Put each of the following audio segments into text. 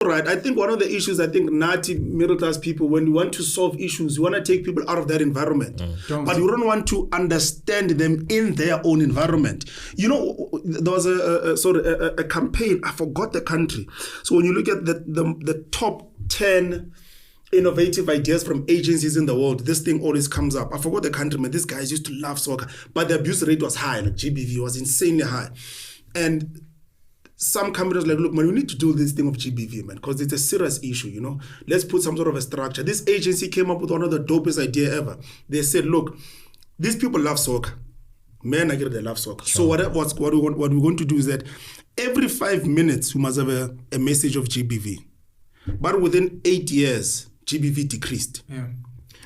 Right. I think one of the issues, Nati middle class people, when you want to solve issues, you want to take people out of that environment. But you don't want to understand them in their own environment. You know, there was a campaign, I forgot the country. So when you look at the top 10 innovative ideas from agencies in the world, this thing always comes up. I forgot the country, man. These guys used to love soccer, but the abuse rate was high. Like GBV was insanely high. And some companies like, look, man, we need to do this thing of GBV, man, because it's a serious issue, you know. Let's put some sort of a structure. This agency came up with one of the dopest idea ever. They said, look, these people love soccer. Men, I get they love soccer. Sure. So what we're going to do is that every 5 minutes, we must have a message of GBV. But within 8 years, GBV decreased. Yeah.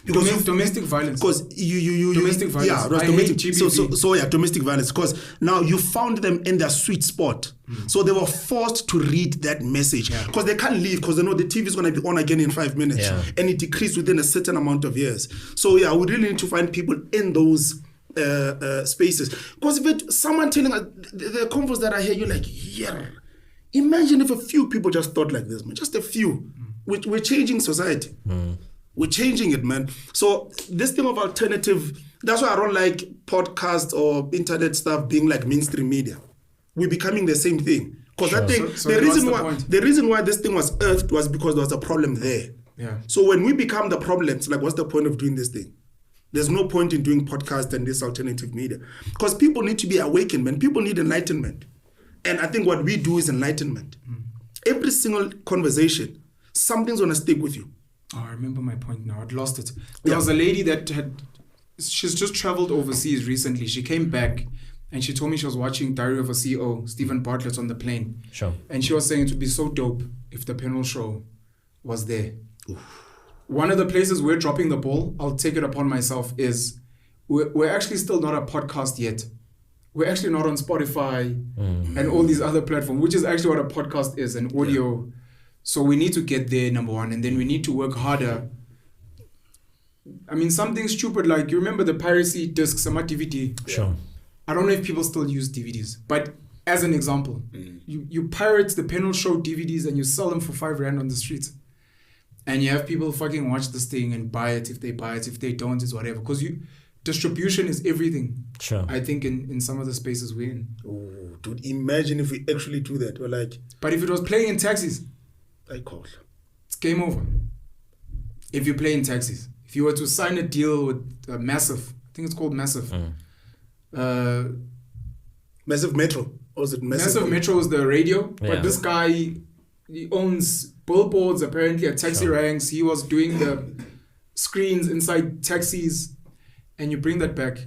Because domestic violence. Because domestic violence. Yeah, domestic. Domestic violence. Because now you found them in their sweet spot. So they were forced to read that message because they can't leave because they know the TV is going to be on again in 5 minutes, and it decreased within a certain amount of years. So we really need to find people in those spaces. Because if someone telling us the convos that I hear, you're like, yeah. Imagine if a few people just thought like this, man. Just a few. We're changing society. We're changing it, man. So this thing of alternative, that's why I don't like podcasts or internet stuff being like mainstream media. We're becoming the same thing. Because I think the reason why this thing was earthed was because there was a problem there. Yeah. So when we become the problem, it's like, what's the point of doing this thing? There's no point in doing podcasts and this alternative media. Because people need to be awakened, man. People need enlightenment. And I think what we do is enlightenment. Every single conversation, something's going to stick with you. Oh, I remember my point now. I'd lost it. There was a lady that she's just traveled overseas recently. She came back and she told me she was watching Diary of a CEO, Stephen Bartlett, on the plane. Sure. And she was saying it would be so dope if the panel show was there. Oof. One of the places we're dropping the ball, I'll take it upon myself, is we're actually still not a podcast yet. We're actually not on Spotify and all these other platforms, which is actually what a podcast is, an audio. So we need to get there, number one, and then we need to work harder. I mean, something stupid like, you remember the piracy discs, some DVD? Sure. I don't know if people still use DVDs, but as an example, you pirate the panel show DVDs and you sell them for R5 on the streets. And you have people fucking watch this thing and buy it. If they buy it, if they don't, it's whatever. Because distribution is everything. Sure. I think in some of the spaces we're in. Oh, dude, imagine if we actually do that. We're like... But if it was playing in taxis... I call. It's game over. If you play in taxis. If you were to sign a deal with Massive, I think it's called Massive. Massive Metro. Or is it Massive Metro is the radio. But this guy, he owns billboards apparently at taxi ranks. He was doing the screens inside taxis. And you bring that back.